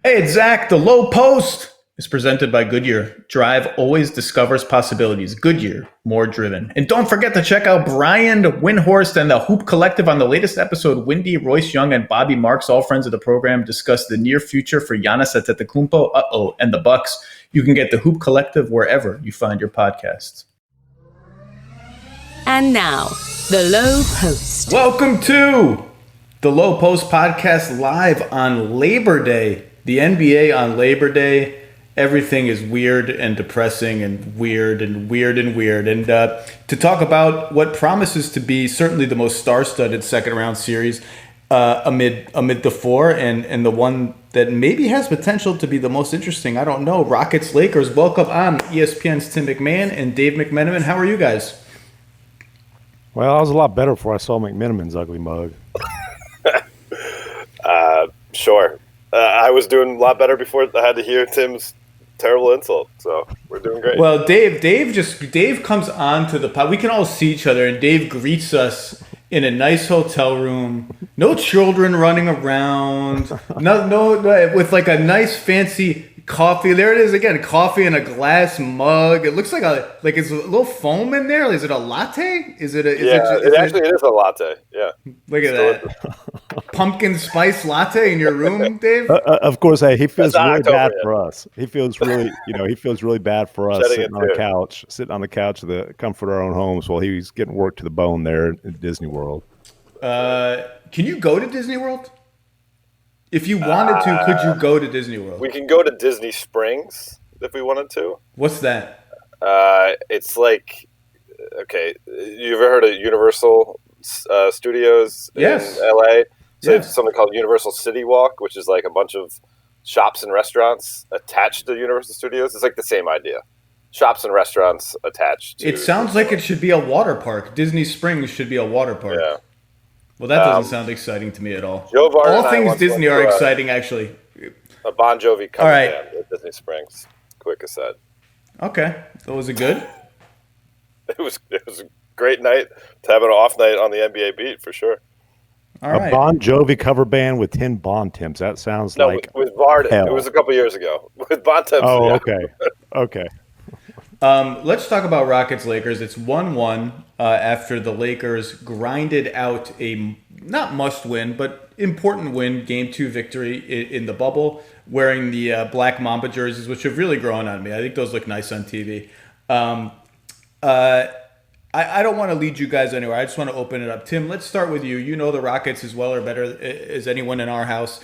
Hey, it's Zach. The Low Post is presented by Goodyear. Drive always discovers possibilities. Goodyear, more driven. And don't forget to check out Brian Windhorst and the Hoop Collective on the latest episode. Wendy, Royce Young, and Bobby Marks, all friends of the program, discuss the near future for Giannis Antetokounmpo, and the Bucks. You can get the Hoop Collective wherever you find your podcasts. And now, the Low Post. Welcome to the Low Post podcast live on Labor Day. The NBA on Labor Day, everything is weird and depressing and weird and weird and weird. And to talk about what promises to be certainly the most star-studded second-round series amid the four, and the one that maybe has potential to be the most interesting, I don't know, Rockets-Lakers. Welcome on ESPN's Tim McMahon and Dave McMenamin. How are you guys? Well, I was a lot better before I saw McMenamin's ugly mug. Sure. I was doing a lot better before I had to hear Tim's terrible insult, so we're doing great. Well, Dave comes on to the pod. We can all see each other, and Dave greets us in a nice hotel room. No children running around. No, with like a nice fancy coffee. There it is again, coffee in a glass mug. It looks like it's a little foam in there. Is it a latte? Is it? It actually is a latte. Yeah. Look at that. Pumpkin spice latte in your room, Dave? Of course, hey, he feels really bad yeah. for us. He feels really bad for us sitting on the couch of the comfort of our own homes while he's getting worked to the bone there at Disney World. Can you go to Disney World? If you wanted to, could you go to Disney World? We can go to Disney Springs if we wanted to. What's that? It's like, okay, you ever heard of Universal Studios in LA? So it's something called Universal City Walk, which is like a bunch of shops and restaurants attached to Universal Studios. It's like the same idea. Shops and restaurants attached to... It sounds like it should be a water park. Disney Springs should be a water park. Yeah. Well, that doesn't sound exciting to me at all. All things Disney are exciting, actually. A Bon Jovi cover band at Disney Springs. Quick aside. Okay. So was it good? It was a great night to have an off night on the NBA beat, for sure. All right. A Bon Jovi cover band with 10 Bon Temps. That sounds like with Varden. hell. It was a couple years ago. With Bon Temps. Oh, yeah. okay. Let's talk about Rockets-Lakers. It's 1-1 after the Lakers grinded out a not must-win, but important win, Game 2 victory in the bubble, wearing the Black Mamba jerseys, which have really grown on me. I think those look nice on TV. I don't want to lead you guys anywhere. I just want to open it up. Tim, let's start with you. You know the Rockets as well or better as anyone in our house.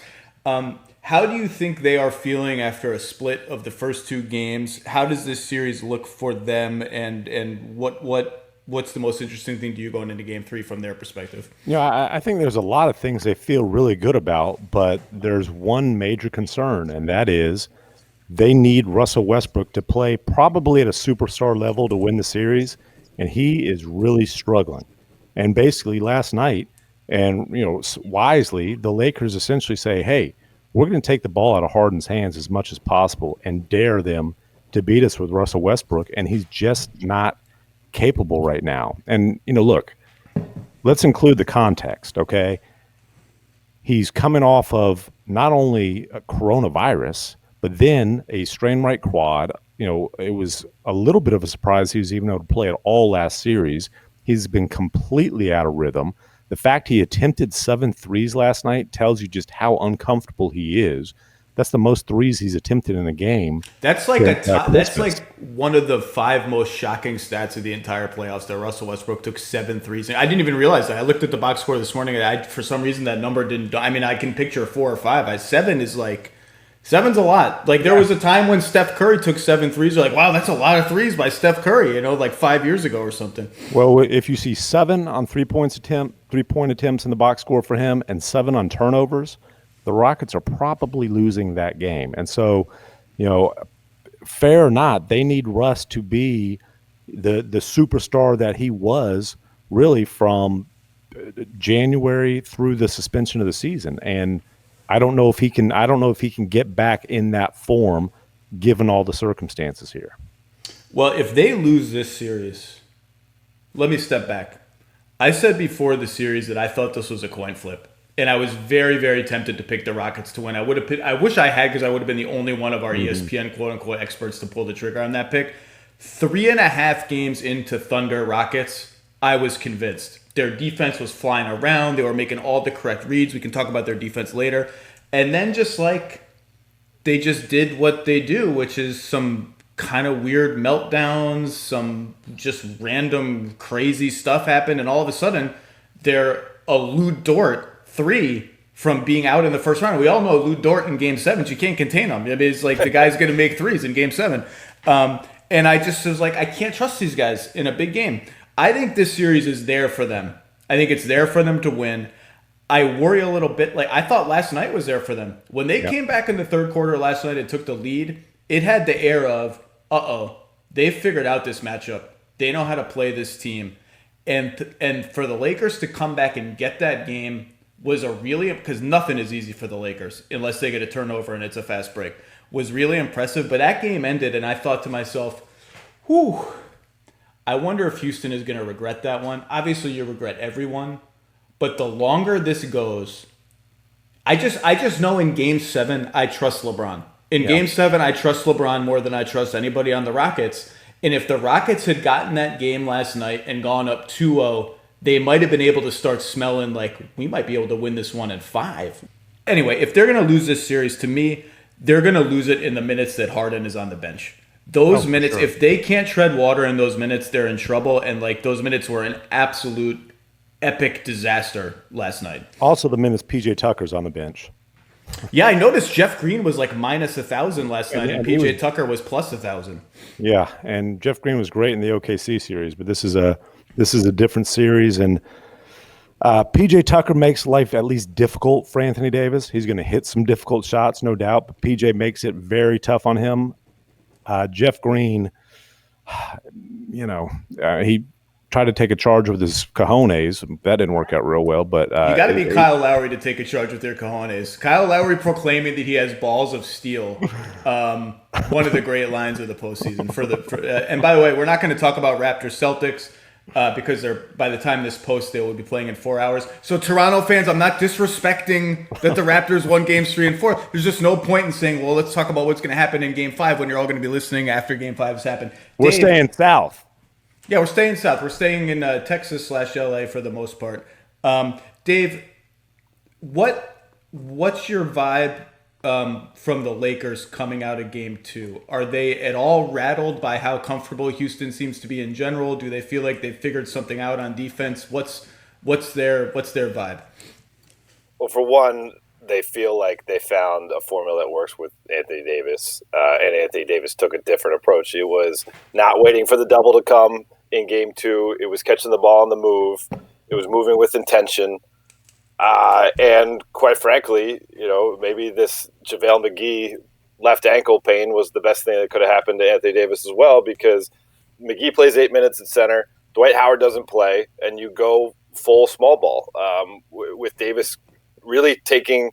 How do you think they are feeling after a split of the first two games? How does this series look for them, and what's the most interesting thing to you going into Game 3 from their perspective? Yeah, I think there's a lot of things they feel really good about, but there's one major concern, and that is they need Russell Westbrook to play probably at a superstar level to win the series, and he is really struggling. And basically last night, and wisely, the Lakers essentially say, hey, we're going to take the ball out of Harden's hands as much as possible and dare them to beat us with Russell Westbrook, and he's just not capable right now. And, look, let's include the context, okay? He's coming off of not only a coronavirus, but then a strained right quad. It was a little bit of a surprise he was even able to play at all last series. He's been completely out of rhythm. The fact he attempted 7 threes last night tells you just how uncomfortable he is. That's the most threes he's attempted in a game. That's like that's like one of the 5 most shocking stats of the entire playoffs that Russell Westbrook took 7 threes. I didn't even realize that. I looked at the box score this morning, and for some reason that number didn't. I mean, I can picture 4 or 5. 7's a lot. Like there was a time when Steph Curry took 7 threes. You're like, wow, that's a lot of threes by Steph Curry. Like 5 years ago or something. Well, if you see 7 on 3-point attempts in the box score for him and 7 on turnovers, the Rockets are probably losing that game. And so, fair or not, they need Russ to be the superstar that he was really from January through the suspension of the season. And I don't know if he can get back in that form given all the circumstances here. Well, if they lose this series, let me step back. I said before the series that I thought this was a coin flip. And I was very, very tempted to pick the Rockets to win. I wish I had, because I would have been the only one of our ESPN quote-unquote experts to pull the trigger on that pick. 3.5 games into Thunder Rockets, I was convinced. Their defense was flying around. They were making all the correct reads. We can talk about their defense later. And then they just did what they do, which is some kind of weird meltdowns, some just random crazy stuff happened. And all of a sudden, they're a Lou Dort 3 from being out in the first round. We all know Lou Dort in Game 7. You can't contain him. I mean, it's like the guy's going to make threes in Game 7. And I just was like, I can't trust these guys in a big game. I think this series is there for them. I think it's there for them to win. I worry a little bit. Like, I thought last night was there for them. When they came back in the third quarter last night and took the lead, it had the air of, they've figured out this matchup. They know how to play this team. And for the Lakers to come back and get that game was because nothing is easy for the Lakers unless they get a turnover and it's a fast break, was really impressive. But that game ended, and I thought to myself, whew, I wonder if Houston is going to regret that one. Obviously, you regret every one, but the longer this goes, I just know in Game 7, I trust LeBron. In Game 7, I trust LeBron more than I trust anybody on the Rockets. And if the Rockets had gotten that game last night and gone up 2-0, they might have been able to start smelling like we might be able to win this one in 5. Anyway, if they're going to lose this series, to me, they're going to lose it in the minutes that Harden is on the bench. Those minutes, if they can't tread water in those minutes, they're in trouble. And those minutes were an absolute epic disaster last night. Also, the minutes PJ Tucker's on the bench. Yeah, I noticed Jeff Green was like minus 1,000 last night, and PJ Tucker was plus 1,000. Yeah, and Jeff Green was great in the OKC series, but this is a different series, and PJ Tucker makes life at least difficult for Anthony Davis. He's going to hit some difficult shots, no doubt, but PJ makes it very tough on him. Jeff Green, he tried to take a charge with his cojones. That didn't work out real well. But you got to be Kyle Lowry to take a charge with your cojones. Kyle Lowry proclaiming that he has balls of steel. One of the great lines of the postseason. And by the way, we're not going to talk about Raptors Celtics because by the time this posts, they will be playing in 4 hours. So Toronto fans, I'm not disrespecting that the Raptors won games 3 and 4. There's just no point in saying, well, let's talk about what's going to happen in Game 5 when you're all going to be listening after Game 5 has happened. We're staying south. Yeah, we're staying south. We're staying in Texas/LA for the most part. Dave, what's your vibe from the Lakers coming out of Game 2? Are they at all rattled by how comfortable Houston seems to be in general? Do they feel like they've figured something out on defense? What's their vibe? Well, for one, they feel like they found a formula that works with Anthony Davis, and Anthony Davis took a different approach. It was not waiting for the double to come in Game 2. It was catching the ball on the move. It was moving with intention. And quite frankly, maybe this JaVale McGee left ankle pain was the best thing that could have happened to Anthony Davis as well, because McGee plays 8 minutes at center. Dwight Howard doesn't play, and you go full small ball with Davis really taking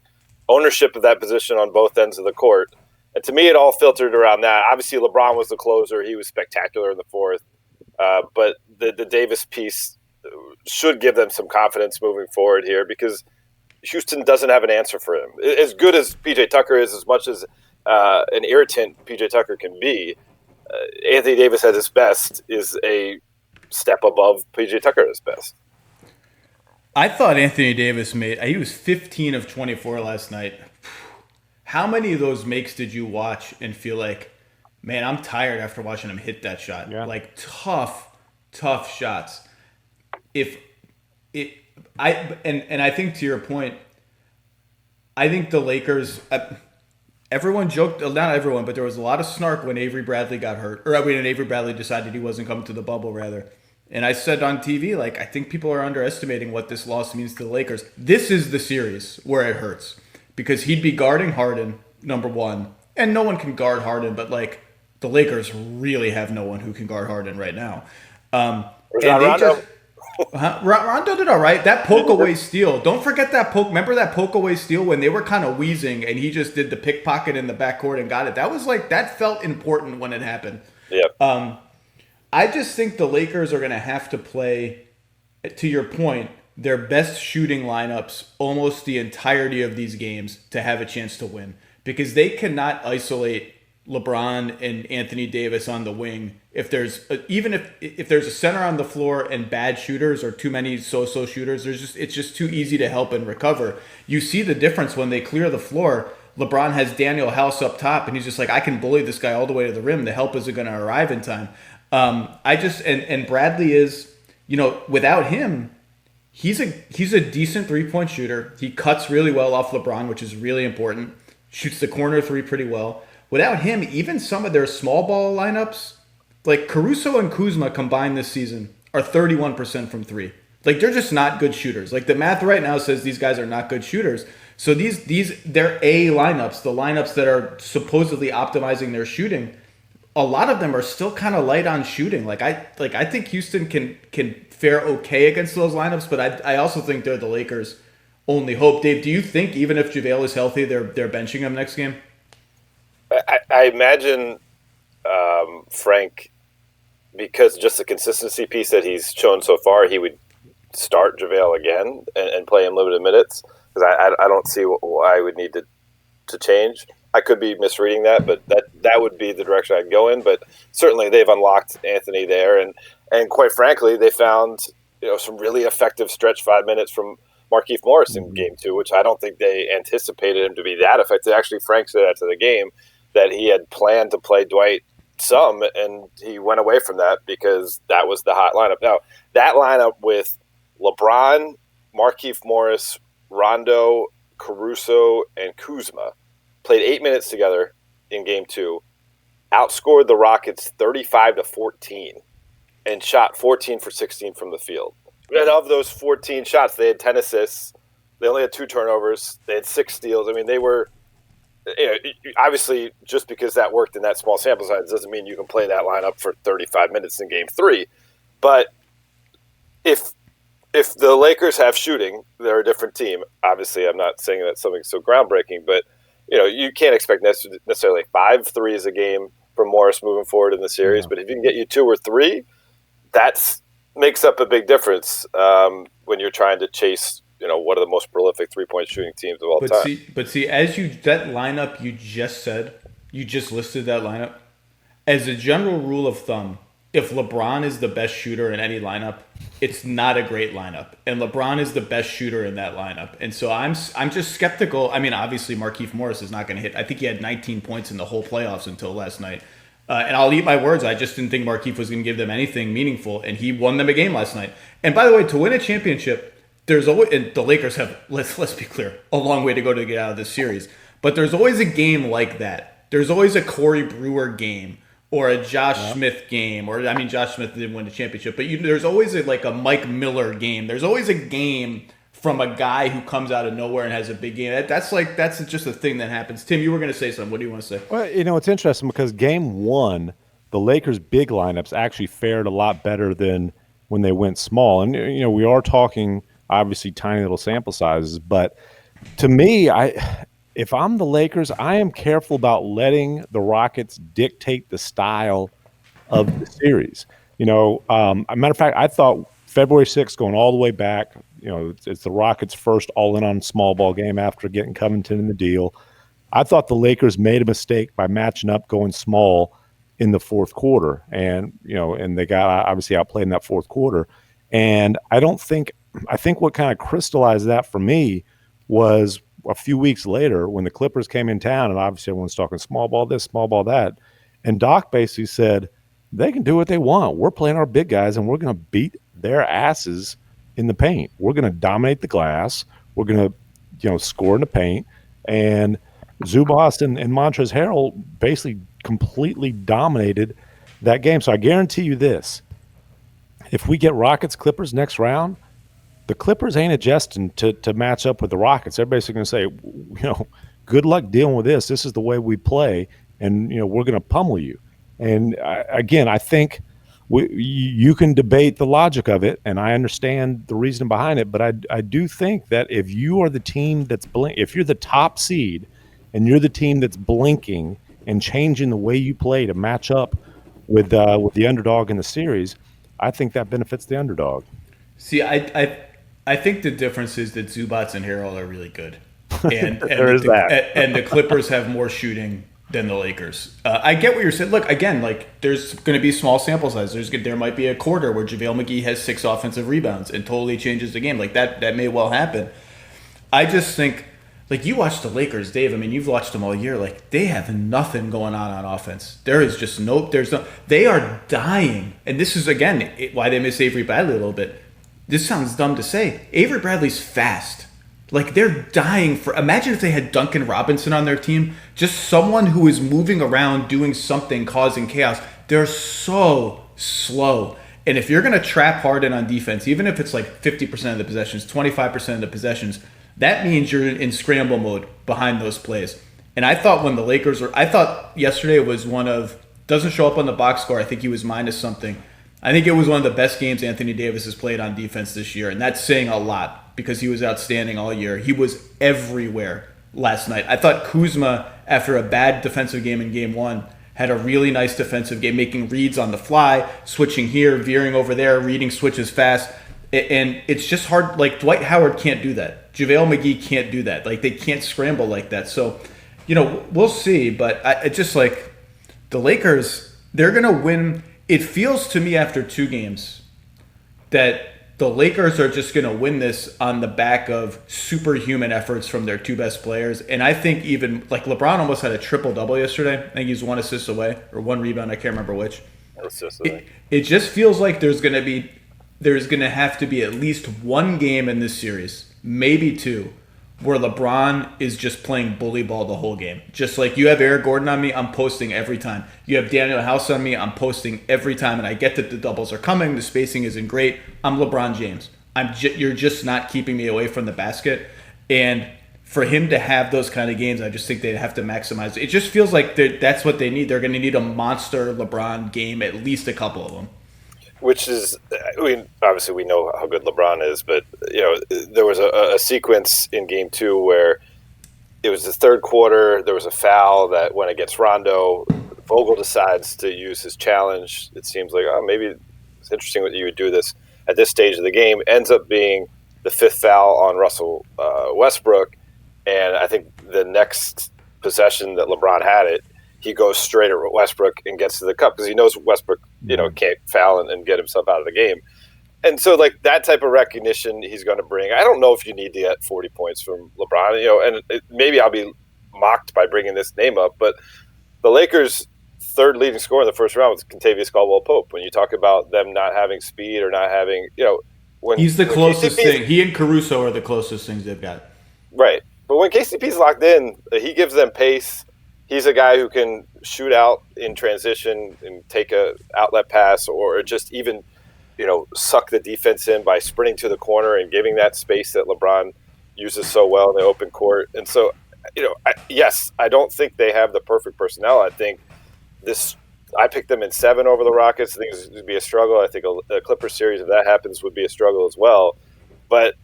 ownership of that position on both ends of the court. And to me, it all filtered around that. Obviously, LeBron was the closer. He was spectacular in the fourth. But the Davis piece should give them some confidence moving forward here, because Houston doesn't have an answer for him. As good as PJ Tucker is, as much as an irritant PJ Tucker can be, Anthony Davis at his best is a step above PJ Tucker at his best. I thought Anthony Davis he was 15 of 24 last night. How many of those makes did you watch and feel like, man, I'm tired after watching him hit that shot? Yeah. Like tough shots. I think to your point, I think the Lakers, everyone joked, not everyone, but there was a lot of snark when Avery Bradley got hurt, when Avery Bradley decided he wasn't coming to the bubble, rather. And I said on TV, I think people are underestimating what this loss means to the Lakers. This is the series where it hurts, because he'd be guarding Harden, number one, and no one can guard Harden, but the Lakers really have no one who can guard Harden right now. Rondo did all right. That poke away steal. Don't forget that poke. Remember that poke away steal when they were kind of wheezing and he just did the pickpocket in the backcourt and got it. That was that felt important when it happened. Yeah. I just think the Lakers are going to have to play, to your point, their best shooting lineups almost the entirety of these games to have a chance to win, because they cannot isolate LeBron and Anthony Davis on the wing. If there's even if there's a center on the floor and bad shooters or too many so-so shooters, it's just too easy to help and recover. You see the difference when they clear the floor. LeBron has Daniel House up top, and he's just like, I can bully this guy all the way to the rim. The help isn't going to arrive in time. And Bradley is, without him, he's a decent 3-point shooter. He cuts really well off LeBron, which is really important. Shoots the corner three pretty well. Without him, even some of their small ball lineups, like Caruso and Kuzma combined this season, are 31% from three. Like, they're just not good shooters. Like, the math right now says these guys are not good shooters. So they're A lineups, the lineups that are supposedly optimizing their shooting. A lot of them are still kind of light on shooting. I think Houston can fare okay against those lineups, but I also think they're the Lakers' only hope. Dave, do you think even if JaVale is healthy, they're benching him next game? I imagine Frank, because just the consistency piece that he's shown so far, he would start JaVale again and play him limited minutes, because I don't see why I would need to change. I could be misreading that, but that would be the direction I'd go in. But certainly they've unlocked Anthony there, and quite frankly, they found some really effective stretch 5 minutes from Markieff Morris in game 2, which I don't think they anticipated him to be that effective. Actually, Frank said after the game that he had planned to play Dwight some, and he went away from that because that was the hot lineup. Now, that lineup with LeBron, Markieff Morris, Rondo, Caruso, and Kuzma played 8 minutes together in game 2, outscored the Rockets 35-14, and shot 14 for 16 from the field. And of those 14 shots, they had 10 assists. They only had 2 turnovers. They had 6 steals. I mean, they were, obviously, just because that worked in that small sample size doesn't mean you can play that lineup for 35 minutes in game 3. But if the Lakers have shooting, they're a different team. Obviously, I'm not saying that's something so groundbreaking, but you can't expect necessarily 5 threes a game from Morris moving forward in the series. Yeah. But if you can get you 2 or 3, that's makes up a big difference when you're trying to chase, one of the most prolific 3-point shooting teams of all time. But as that lineup you just said, you just listed that lineup. As a general rule of thumb, if LeBron is the best shooter in any lineup, it's not a great lineup. And LeBron is the best shooter in that lineup. And so I'm just skeptical. I mean, obviously, Markieff Morris is not going to hit. I think he had 19 points in the whole playoffs until last night. And I'll eat my words. I just didn't think Markieff was going to give them anything meaningful, and he won them a game last night. And by the way, to win a championship, there's always, and the Lakers have, let's be clear, a long way to go to get out of this series. But there's always a game like that. There's always a Corey Brewer game or a Josh Smith game, Josh Smith didn't win the championship, but there's always a Mike Miller game. There's always a game from a guy who comes out of nowhere and has a big game. That's just a thing that happens. Tim, you were going to say something. What do you want to say? Well, it's interesting because game 1, the Lakers' big lineups actually fared a lot better than when they went small. And, we are talking obviously tiny little sample sizes, but to me, if I'm the Lakers, I am careful about letting the Rockets dictate the style of the series. A matter of fact, I thought February 6th going all the way back, it's the Rockets' first all-in on small ball game after getting Covington in the deal. I thought the Lakers made a mistake by matching up going small in the fourth quarter, and they got obviously outplayed in that fourth quarter. And I think what kind of crystallized that for me was a few weeks later when the Clippers came in town, and obviously everyone's talking small ball this, small ball that, and Doc basically said they can do what they want. We're playing our big guys, and we're going to beat their asses in the paint. We're going to dominate the glass. We're going to, score in the paint. And Zubas and Montrezl Harrell basically completely dominated that game. So I guarantee you this: if we get Rockets Clippers next round, the Clippers ain't adjusting to match up with the Rockets. They're basically going to say, good luck dealing with this. This is the way we play, and we're going to pummel you. And I think you can debate the logic of it, and I understand the reason behind it, but I do think that if you are the team that's if you're the top seed and you're the team that's blinking and changing the way you play to match up with the underdog in the series, I think that benefits the underdog. See, I I think the difference is that Zubats and Harrell are really good, and the Clippers have more shooting than the Lakers. I get what you're saying. Look, again, like there's going to be small sample size. There might be a quarter where JaVale McGee has 6 offensive rebounds and totally changes the game. Like that may well happen. I just think, like you watch the Lakers, Dave. I mean, you've watched them all year. Like they have nothing going on offense. There is just they are dying. And this is again why they miss Avery Bradley a little bit. This sounds dumb to say. Avery Bradley's fast. Like they're dying for. Imagine if they had Duncan Robinson on their team, just someone who is moving around, doing something, causing chaos. They're so slow. And if you're going to trap Harden on defense, even if it's like 50% of the possessions, 25% of the possessions, that means you're in scramble mode behind those plays. And I thought I thought yesterday was one of, doesn't show up on the box score. I think he was minus something. I think it was one of the best games Anthony Davis has played on defense this year. And that's saying a lot because he was outstanding all year. He was everywhere last night. I thought Kuzma, after a bad defensive game in game 1, had a really nice defensive game, making reads on the fly, switching here, veering over there, reading switches fast. And it's just hard. Like Dwight Howard can't do that. JaVale McGee can't do that. Like they can't scramble like that. So, we'll see. But I just like the Lakers, they're going to win. It feels to me after 2 games that the Lakers are just going to win this on the back of superhuman efforts from their 2 best players. And I think even like LeBron almost had a triple-double yesterday. I think he was 1 assist away or 1 rebound. I can't remember which. It just feels like there's going to have to be at least 1 game in this series, maybe 2, where LeBron is just playing bully ball the whole game. Just like you have Eric Gordon on me, I'm posting every time. You have Daniel House on me, I'm posting every time. And I get that the doubles are coming, the spacing isn't great. I'm LeBron James. You're just not keeping me away from the basket. And for him to have those kind of games, I just think they'd have to maximize. It just feels like that's what they need. They're going to need a monster LeBron game, at least a couple of them. Which is, obviously we know how good LeBron is, but there was a sequence in Game 2 where it was the third quarter. There was a foul that went against Rondo. Vogel decides to use his challenge. It seems like maybe it's interesting that you would do this at this stage of the game. Ends up being the 5th foul on Russell Westbrook, and I think the next possession that LeBron had it, he goes straight at Westbrook and gets to the cup because he knows Westbrook, can't foul and get himself out of the game. And so, like, that type of recognition he's going to bring. I don't know if you need to get 40 points from LeBron, and maybe I'll be mocked by bringing this name up, but the Lakers' 3rd leading scorer in the first round was Kentavious Caldwell-Pope. When you talk about them not having speed or not having, when he's the closest thing. He and Caruso are the closest things they've got. Right. But when KCP's locked in, he gives them pace. He's a guy who can shoot out in transition and take a outlet pass or just even, suck the defense in by sprinting to the corner and giving that space that LeBron uses so well in the open court. And so, I don't think they have the perfect personnel. I think I picked them in 7 over the Rockets. I think it would be a struggle. I think a Clippers series, if that happens, would be a struggle as well. But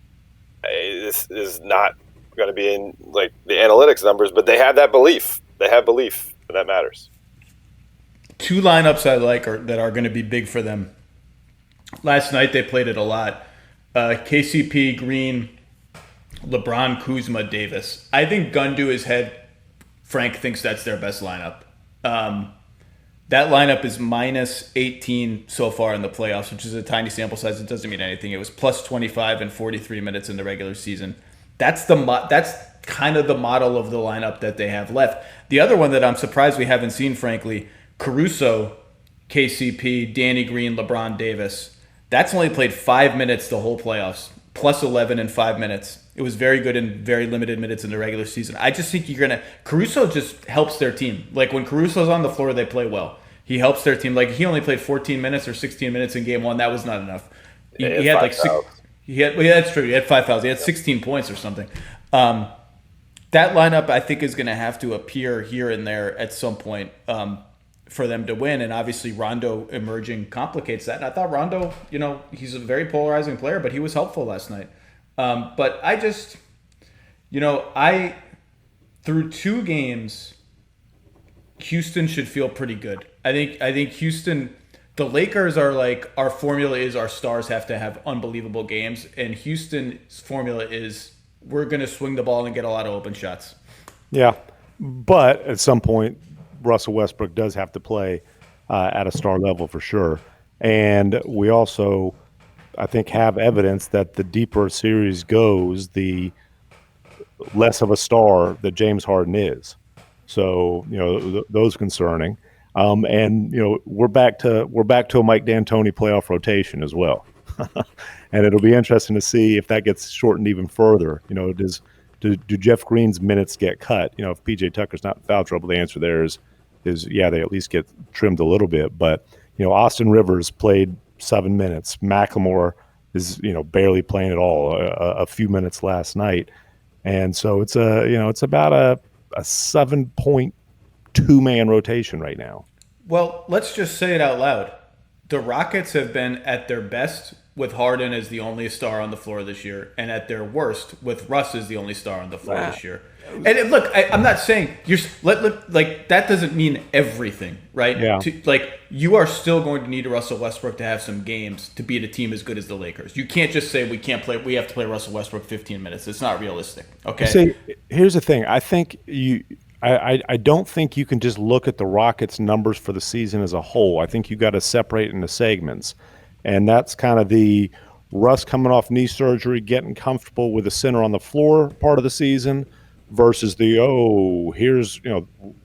this is not going to be in like the analytics numbers, but they have that belief. They have belief, and that matters. 2 lineups I like that are going to be big for them. Last night they played it a lot. KCP, Green, LeBron, Kuzma, Davis. I think gun to his head, Frank thinks that's their best lineup. That lineup is minus 18 so far in the playoffs, which is a tiny sample size. It doesn't mean anything. It was plus 25 in 43 minutes in the regular season. That's kind of the model of the lineup that they have left. The other one that I'm surprised we haven't seen, frankly, Caruso, KCP, Danny Green, LeBron Davis. That's only played 5 minutes the whole playoffs, plus 11 in 5 minutes. It was very good in very limited minutes in the regular season. I just think Caruso just helps their team. Like when Caruso's on the floor, they play well. He helps their team. Like he only played 14 minutes or 16 minutes in game 1. That was not enough. He had like 6. That's true. He had 5 fouls. He had 16 points or something. That lineup, I think, is going to have to appear here and there at some point for them to win. And obviously, Rondo emerging complicates that. And I thought Rondo, he's a very polarizing player, but he was helpful last night. But I just, through 2 games, Houston should feel pretty good. I think Houston, the Lakers are like, our formula is our stars have to have unbelievable games, and Houston's formula is we're going to swing the ball and get a lot of open shots. Yeah, but at some point, Russell Westbrook does have to play at a star level for sure. And we also, I think, have evidence that the deeper a series goes, the less of a star that James Harden is. So, those concerning. And we're back to a Mike D'Antoni playoff rotation as well. And it'll be interesting to see if that gets shortened even further. Do Jeff Green's minutes get cut? If PJ Tucker's not in foul trouble, the answer there is yeah, they at least get trimmed a little bit. But Austin Rivers played 7 minutes. McLemore is barely playing at all. A few minutes last night, and so it's about a 7.2 man rotation right now. Well, let's just say it out loud. The Rockets have been at their best with Harden as the only star on the floor this year, and at their worst with Russ as the only star on the floor this year. And look, I'm not saying like that doesn't mean everything, right? Yeah. You are still going to need Russell Westbrook to have some games to beat a team as good as the Lakers. You can't just say we have to play Russell Westbrook 15 minutes. It's not realistic. Okay. See, here's the thing. I think I don't think you can just look at the Rockets' numbers for the season as a whole. I think you got to separate into segments, and that's kind of the Russ coming off knee surgery, getting comfortable with the center on the floor part of the season, versus here's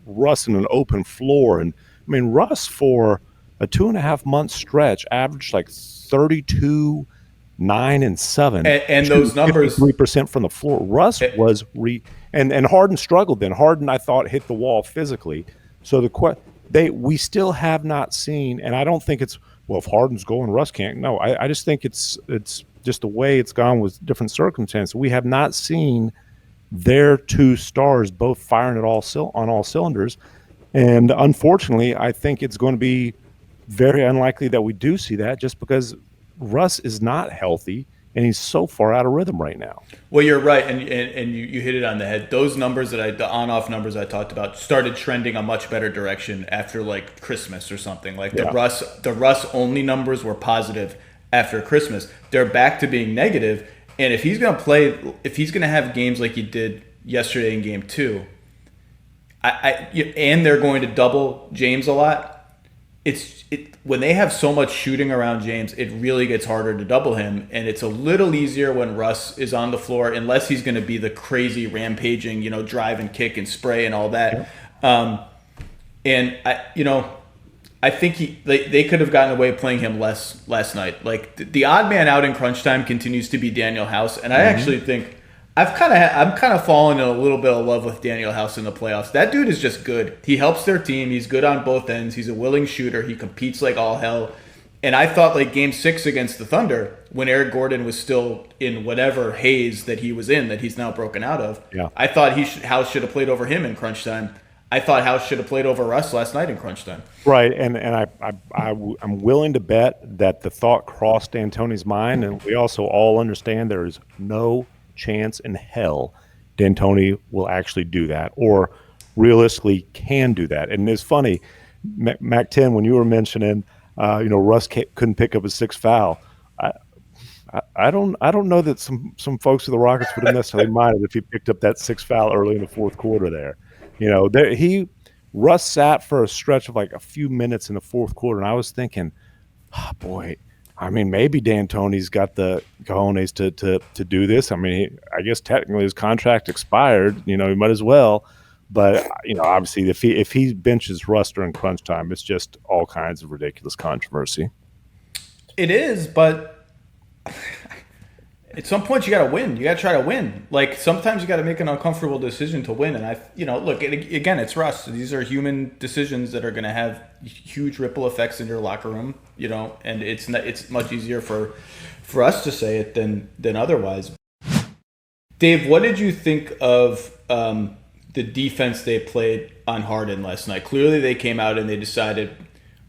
Russ in an open floor. And I mean, Russ for a 2.5 month stretch averaged like 32, 9, and 7, and those numbers 53% from the floor. Russ was and Harden struggled then. Harden, I thought, hit the wall physically. So we still have not seen, and I don't think it's, well, if Harden's going, Russ can't. No, I just think it's just the way it's gone with different circumstances. We have not seen their two stars both firing on all cylinders. And unfortunately, I think it's going to be very unlikely that we do see that, just because Russ is not healthy and he's so far out of rhythm right now. Well, you're right, and you hit it on the head. Those numbers the on-off numbers I talked about started trending a much better direction after like Christmas or something. Like the Russ only numbers were positive after Christmas. They're back to being negative, and if he's gonna have games like he did yesterday in Game 2, and they're going to double James a lot. When they have so much shooting around James, it really gets harder to double him, and it's a little easier when Russ is on the floor, unless he's going to be the crazy rampaging, drive and kick and spray and all that. Yeah. And I think they could have gotten away playing him less last night. Like the odd man out in crunch time continues to be Daniel House, and I actually think I'm kind of fallen in a little bit of love with Daniel House in the playoffs. That dude is just good. He helps their team. He's good on both ends. He's a willing shooter. He competes like all hell. And I thought like Game 6 against the Thunder, when Eric Gordon was still in whatever haze that he was in, that he's now broken out of, I thought House should have played over him in crunch time. I thought House should have played over Russ last night in crunch time. Right, and I'm willing to bet that the thought crossed D'Antoni's mind, and we also all understand there is no chance in hell D'Antoni will actually do that, or realistically can do that. And it's funny, Mac 10, when you were mentioning Russ couldn't pick up his sixth foul, I don't know that some folks of the Rockets would have necessarily minded if he picked up that sixth foul early in the fourth quarter there. Russ sat for a stretch of like a few minutes in the fourth quarter, and I was thinking, boy, I mean, maybe D'Antoni's got the cojones to do this. I mean, I guess technically his contract expired. He might as well. But obviously, if he benches Russ during crunch time, it's just all kinds of ridiculous controversy. It is, but at some point you got to win. You got to try to win. Like sometimes you got to make an uncomfortable decision to win. And look, again, it's Russ. These are human decisions that are going to have huge ripple effects in your locker room. And it's much easier for us to say it than otherwise. Dave, what did you think of the defense they played on Harden last night? Clearly, they came out and they decided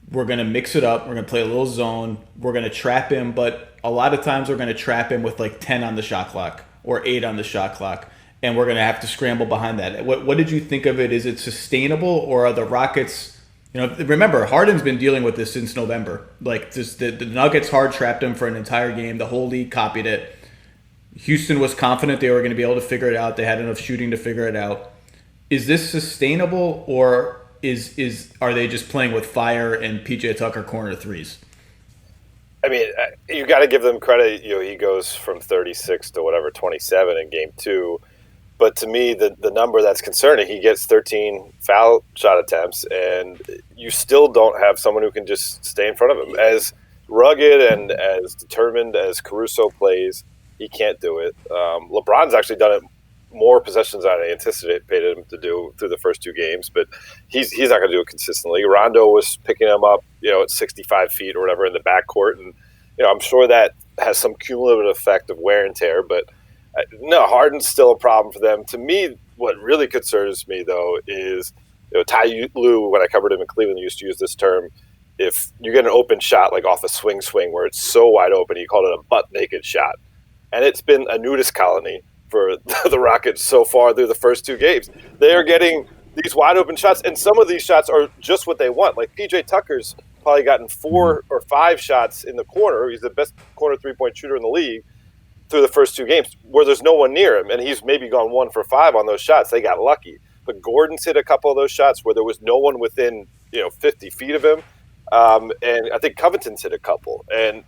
we're going to mix it up. We're going to play a little zone. We're going to trap him, but a lot of times we're going to trap him with like 10 on the shot clock or 8 on the shot clock, and we're going to have to scramble behind that. What did you think of it? Is it sustainable, or are the Rockets Remember, Harden's been dealing with this since November. Like, the Nuggets hard trapped him for an entire game. The whole league copied it. Houston was confident they were going to be able to figure it out. They had enough shooting to figure it out. Is this sustainable, or are they just playing with fire and PJ Tucker corner threes? I mean, you got to give them credit. He goes from 36 to 27 in game 2. But to me, the number that's concerning, he gets 13 foul shot attempts, and you still don't have someone who can just stay in front of him. As rugged and as determined as Caruso plays, he can't do it. LeBron's actually done it more possessions than I anticipated him to do through the first 2 games, but he's not going to do it consistently. Rondo was picking him up, at 65 feet or whatever in the backcourt, and I'm sure that has some cumulative effect of wear and tear, but no, Harden's still a problem for them. To me, what really concerns me, though, is Ty Lue, when I covered him in Cleveland, used to use this term. If you get an open shot, like off a swing where it's so wide open, he called it a butt-naked shot. And it's been a nudist colony for the Rockets so far through the first 2 games. They are getting these wide-open shots, and some of these shots are just what they want. Like P.J. Tucker's probably gotten 4 or 5 shots in the corner. He's the best corner three-point shooter in the league through the first 2 games where there's no one near him, and he's maybe gone 1 for 5 on those shots. They got lucky. But Gordon's hit a couple of those shots where there was no one within 50 feet of him, and I think Covington's hit a couple. And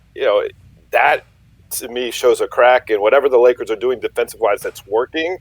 that to me shows a crack in whatever the Lakers are doing defensive-wise that's working.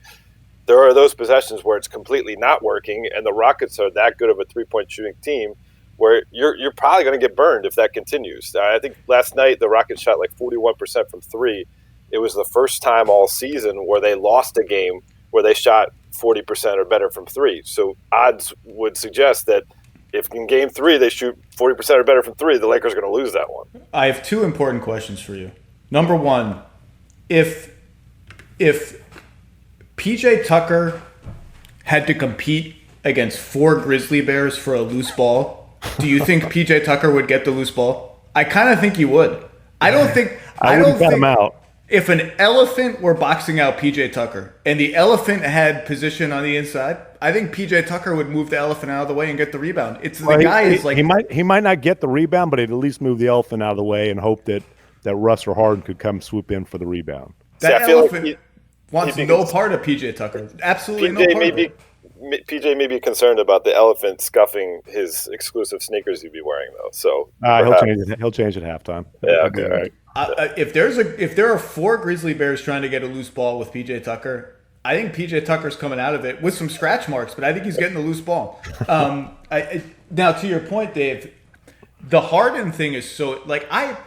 There are those possessions where it's completely not working, and the Rockets are that good of a three-point shooting team where you're probably going to get burned if that continues. I think last night the Rockets shot like 41% from 3. It was the first time all season where they lost a game where they shot 40% or better from 3. So odds would suggest that if in game 3 they shoot 40% or better from 3, the Lakers are going to lose that one. I have 2 important questions for you. Number 1, if PJ Tucker had to compete against 4 Grizzly Bears for a loose ball, do you think PJ Tucker would get the loose ball? I kind of think he would. I don't think him out. If an elephant were boxing out PJ Tucker and the elephant had position on the inside, I think PJ Tucker would move the elephant out of the way and get the rebound. He might not get the rebound, but he'd at least move the elephant out of the way and hope that Russ or Harden could come swoop in for the rebound. That elephant wants no part of PJ Tucker. Absolutely no part of it. PJ may be concerned about the elephant scuffing his exclusive sneakers he'd be wearing, though. So he'll change at halftime. Yeah, okay, all right. If there are 4 Grizzly Bears trying to get a loose ball with PJ Tucker, I think PJ Tucker's coming out of it with some scratch marks, but I think he's getting the loose ball. Now, to your point, Dave, the Harden thing is so like I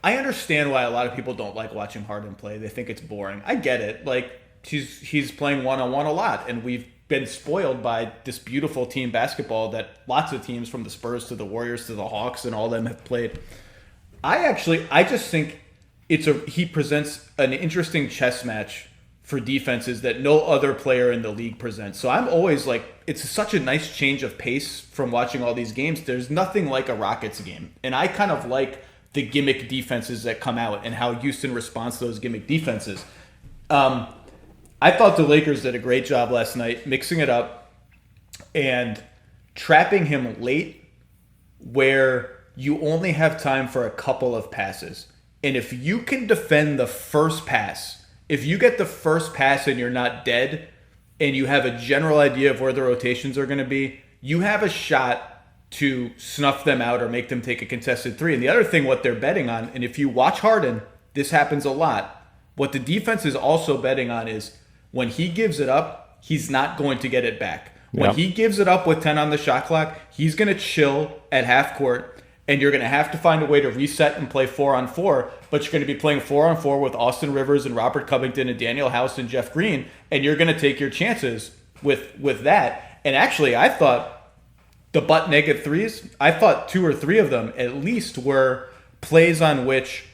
understand why a lot of people don't like watching Harden play. They think it's boring. I get it. Like he's playing one-on-one a lot, and we've been spoiled by this beautiful team basketball that lots of teams, from the Spurs to the Warriors to the Hawks and all them, have played. I just think he presents an interesting chess match for defenses that no other player in the league presents. So I'm always like, it's such a nice change of pace from watching all these games. There's nothing like a Rockets game. And I kind of like the gimmick defenses that come out and how Houston responds to those gimmick defenses. I thought the Lakers did a great job last night mixing it up and trapping him late where you only have time for a couple of passes. And if you can defend the first pass, if you get the first pass and you're not dead and you have a general idea of where the rotations are going to be, you have a shot to snuff them out or make them take a contested 3. And the other thing, what they're betting on, and if you watch Harden, this happens a lot, what the defense is also betting on is when he gives it up, he's not going to get it back. When he gives it up with 10 on the shot clock, he's going to chill at half court, and you're going to have to find a way to reset and play 4-on-4, but you're going to be playing 4-on-4 with Austin Rivers and Robert Covington and Daniel House and Jeff Green, and you're going to take your chances with that. And actually, I thought the butt-naked threes, I thought 2 or 3 of them at least were plays on which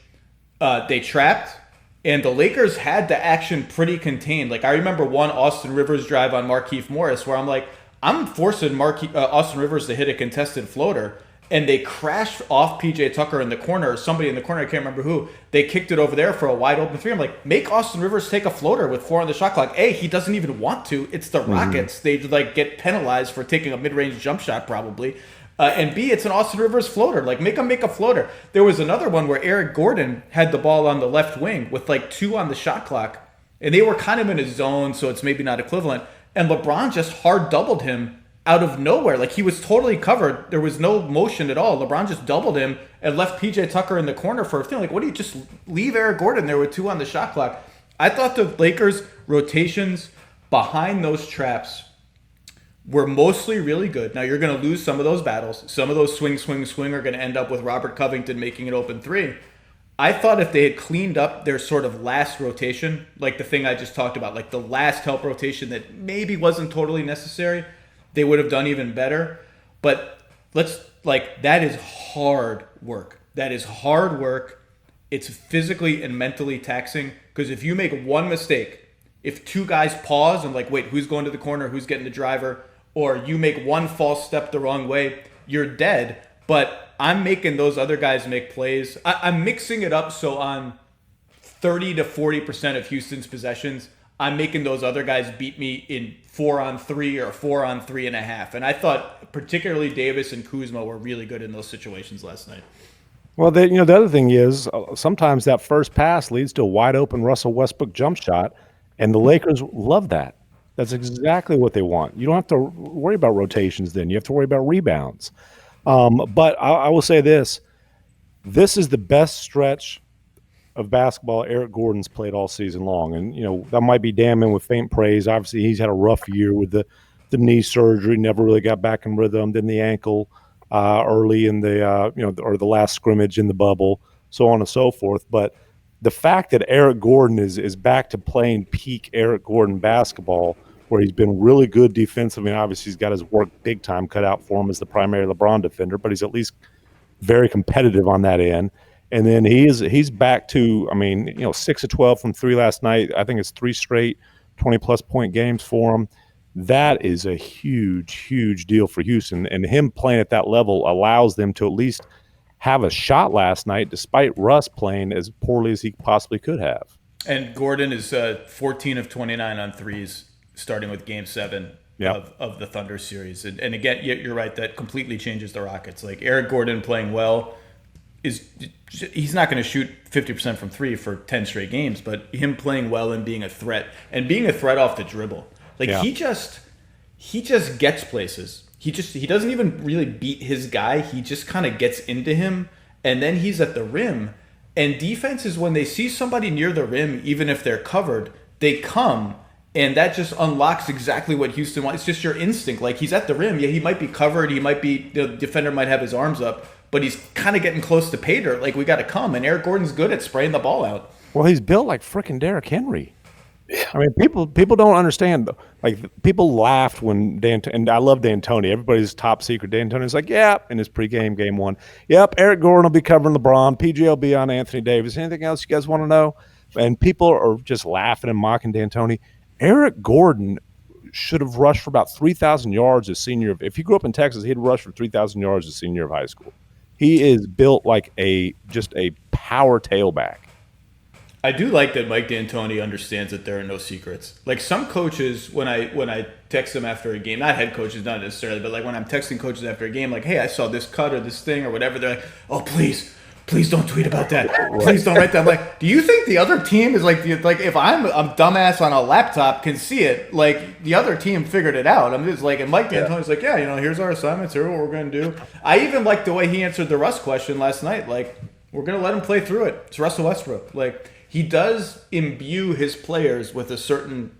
they trapped, and the Lakers had the action pretty contained. Like, I remember one Austin Rivers drive on Markieff Morris where I'm like, I'm forcing Austin Rivers to hit a contested floater, and they crashed off PJ Tucker in the corner, or somebody in the corner, I can't remember who. They kicked it over there for a wide open three. I'm like, make Austin Rivers take a floater with 4 on the shot clock. A, he doesn't even want to. It's the Rockets. They like get penalized for taking a mid-range jump shot probably. And B, it's an Austin Rivers floater. Like, make him make a floater. There was another one where Eric Gordon had the ball on the left wing with like 2 on the shot clock. And they were kind of in a zone, so it's maybe not equivalent. And LeBron just hard doubled him out of nowhere. Like, he was totally covered. There was no motion at all. LeBron just doubled him and left PJ Tucker in the corner for a thing. Like, what do you just leave Eric Gordon there with 2 on the shot clock? I thought the Lakers' rotations behind those traps were mostly really good. Now, you're going to lose some of those battles. Some of those swing are going to end up with Robert Covington making an open 3. I thought if they had cleaned up their sort of last rotation, like the thing I just talked about, like the last help rotation that maybe wasn't totally necessary, they would have done even better. But that is hard work. That is hard work. It's physically and mentally taxing, because if you make one mistake, if 2 guys pause and like, wait, who's going to the corner, who's getting the driver, or you make one false step the wrong way, you're dead. But I'm making those other guys make plays. I'm mixing it up, so on 30 to 40% of Houston's possessions, I'm making those other guys beat me in 4-on-3 or 4-on-3.5. And I thought particularly Davis and Kuzma were really good in those situations last night. Well, the other thing is sometimes that first pass leads to a wide open Russell Westbrook jump shot, and the Lakers love that. That's exactly what they want. You don't have to worry about rotations then. You have to worry about rebounds. But I will say this. This is the best stretch of basketball Eric Gordon's played all season long. And, that might be damning with faint praise. Obviously, he's had a rough year with the knee surgery, never really got back in rhythm, then the ankle early in the, or the last scrimmage in the bubble, so on and so forth. But the fact that Eric Gordon is back to playing peak Eric Gordon basketball, where he's been really good defensively, and obviously he's got his work big time cut out for him as the primary LeBron defender, but he's at least very competitive on that end. And then he's back to, 6 of 12 from 3 last night. I think it's 3 straight 20-plus point games for him. That is a huge, huge deal for Houston. And him playing at that level allows them to at least have a shot last night, despite Russ playing as poorly as he possibly could have. And Gordon is 14 of 29 on threes, starting with Game 7 of the Thunder series. And again, you're right, that completely changes the Rockets. Like, Eric Gordon playing well he's not going to shoot 50% from 3 for 10 straight games, but him playing well and being a threat off the dribble. He just gets places. He doesn't even really beat his guy. He just kind of gets into him, and then he's at the rim. And defenses, when they see somebody near the rim, even if they're covered, they come, and that just unlocks exactly what Houston wants. It's just your instinct. Like, he's at the rim. Yeah, he might be covered. The defender might have his arms up, but he's kind of getting close to pay dirt. Like, we got to come. And Eric Gordon's good at spraying the ball out. Well, he's built like freaking Derrick Henry. Yeah. People don't understand. Like, people laughed when and I love D'Antoni. Everybody's top secret. D'Antoni's like, yeah, in his pregame game 1. Yep, Eric Gordon will be covering LeBron. PG will be on Anthony Davis. Anything else you guys want to know? And people are just laughing and mocking D'Antoni. Eric Gordon should have rushed for about 3,000 yards as senior. If he grew up in Texas, he'd rush for 3,000 yards as senior of high school. He is built like just a power tailback. I do like that Mike D'Antoni understands that there are no secrets. Like, some coaches, when I text them after a game, not head coaches, not necessarily, but like when I'm texting coaches after a game, like, hey, I saw this cut or this thing or whatever, they're like, oh, please don't tweet about that. Please don't write that. I'm like, do you think the other team is like if I'm a dumbass on a laptop can see it, like, the other team figured it out? I'm just like, and Mike D'Antoni's like, yeah, here's our assignments, here's what we're going to do. I even like the way he answered the Russ question last night. Like, we're going to let him play through it. It's Russell Westbrook. Like, he does imbue his players with a certain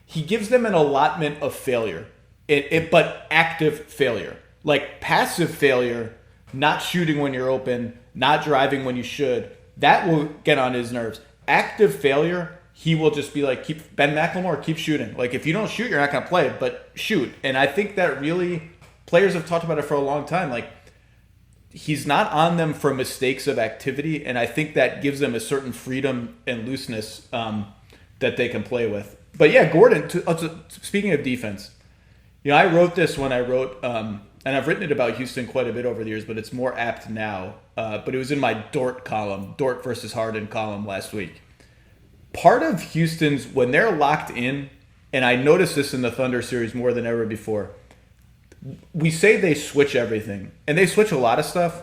he gives them an allotment of failure, but active failure. Like, passive failure, not shooting when you're open, not driving when you should, that will get on his nerves. Active failure, he will just be like, keep Ben McLemore, keep shooting. Like, if you don't shoot, you're not going to play, but shoot. And I think that really, players have talked about it for a long time. Like, he's not on them for mistakes of activity, and I think that gives them a certain freedom and looseness that they can play with. But yeah, Gordon, speaking of defense, I wrote this when I wrote and I've written it about Houston quite a bit over the years, but it's more apt now. But it was in my Dort column, Dort versus Harden column last week. Part of Houston's, when they're locked in, and I noticed this in the Thunder series more than ever before, we say they switch everything, and they switch a lot of stuff,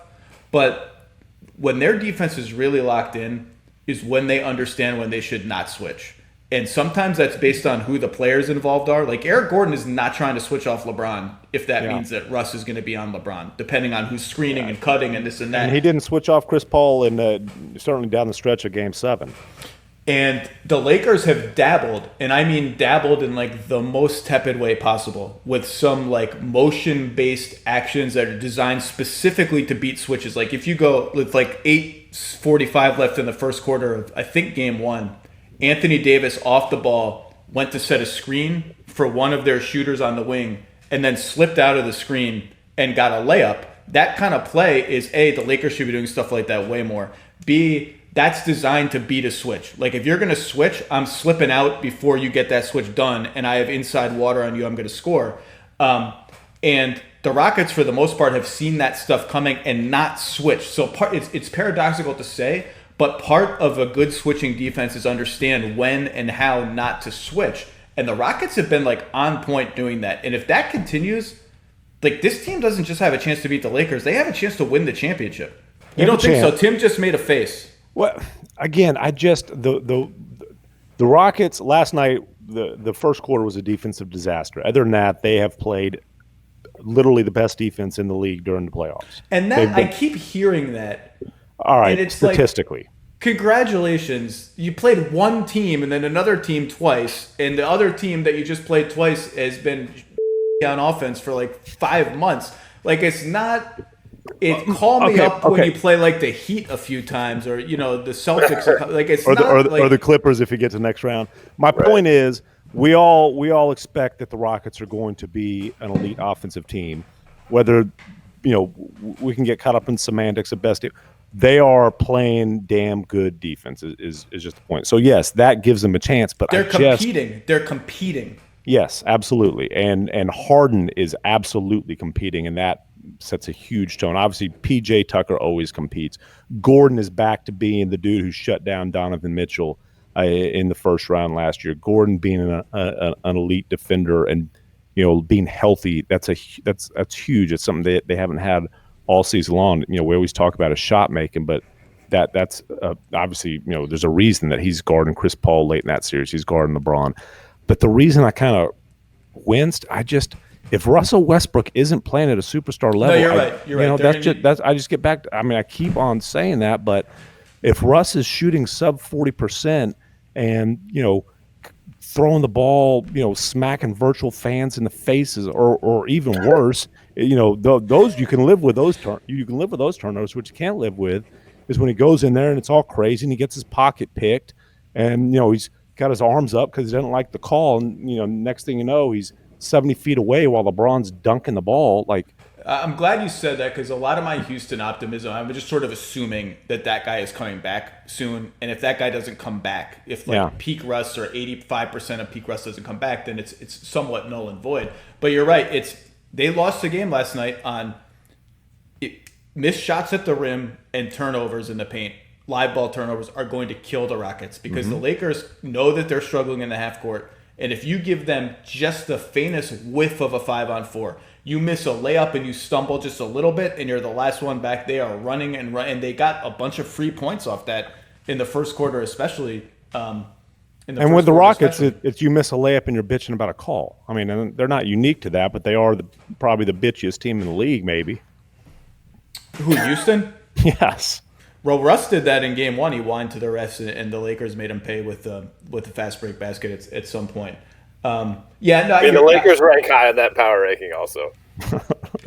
but when their defense is really locked in is when they understand when they should not switch. And sometimes that's based on who the players involved are. Like Eric Gordon is not trying to switch off LeBron if that means that Russ is going to be on LeBron, depending on who's screening and cutting and this and that. And he didn't switch off Chris Paul certainly down the stretch of Game 7. And the Lakers have dabbled, and I mean dabbled in like the most tepid way possible, with some like motion-based actions that are designed specifically to beat switches. Like if you go with like 8:45 left in the first quarter of, I think, Game 1, Anthony Davis off the ball went to set a screen for one of their shooters on the wing and then slipped out of the screen and got a layup. That kind of play is A, the Lakers should be doing stuff like that way more. B, that's designed to beat a switch. Like if you're going to switch, I'm slipping out before you get that switch done and I have inside water on you, I'm going to score. And the Rockets, for the most part, have seen that stuff coming and not switch. So it's paradoxical to say, but part of a good switching defense is understand when and how not to switch. And the Rockets have been like on point doing that. And if that continues, like this team doesn't just have a chance to beat the Lakers, they have a chance to win the championship. You don't think so? Tim just made a face. Well, again, the Rockets last night, the first quarter was a defensive disaster. Other than that, they have played literally the best defense in the league during the playoffs. And that I keep hearing that. All right, it's statistically. Like, congratulations. You played one team and then another team twice, and the other team that you just played twice has been on offense for like 5 months. Like it's not... Call me up when you play like the Heat a few times, or the Celtics. Like it's or the Clippers if you get to the next round. My point is, we all expect that the Rockets are going to be an elite offensive team. Whether we can get caught up in semantics of best. They are playing damn good defense. Is just the point. So yes, that gives them a chance. But they're competing. They're competing. Yes, absolutely. And Harden is absolutely competing, and that sets a huge tone. Obviously, P.J. Tucker always competes. Gordon is back to being the dude who shut down Donovan Mitchell in the first round last year. Gordon being an elite defender and being healthy, that's huge. It's something they haven't had all season long. We always talk about his shot making, but that's obviously there's a reason that he's guarding Chris Paul late in that series. He's guarding LeBron. But the reason I kind of winced, if Russell Westbrook isn't playing at a superstar level, no, you're right. You're right. I just get back to, I keep on saying that, but if Russ is shooting sub 40% and throwing the ball, smacking virtual fans in the faces, or even worse, those you can live with those turnovers. What you can't live with is when he goes in there and it's all crazy and he gets his pocket picked, and he's got his arms up because he doesn't like the call, and next thing you know, he's 70 feet away while LeBron's dunking the ball. Like, I'm glad you said that, because a lot of my Houston optimism, I'm just sort of assuming that guy is coming back soon. And if that guy doesn't come back, if peak Russ or 85% of peak Russ doesn't come back, then it's somewhat null and void. But you're right. They lost the game last night on missed shots at the rim and turnovers in the paint. Live ball turnovers are going to kill the Rockets, because the Lakers know that they're struggling in the half court. And if you give them just the faintest whiff of a 5-on-4, you miss a layup and you stumble just a little bit and you're the last one back, they are running and they got a bunch of free points off that in the first quarter, especially. And with the Rockets, it's you miss a layup and you're bitching about a call. And they're not unique to that, but they are probably the bitchiest team in the league, maybe. Who, Houston? Yes. Well, Russ did that in Game 1. He whined to the refs, and the Lakers made him pay with the fast break basket at some point. The Lakers rank high in that power ranking also.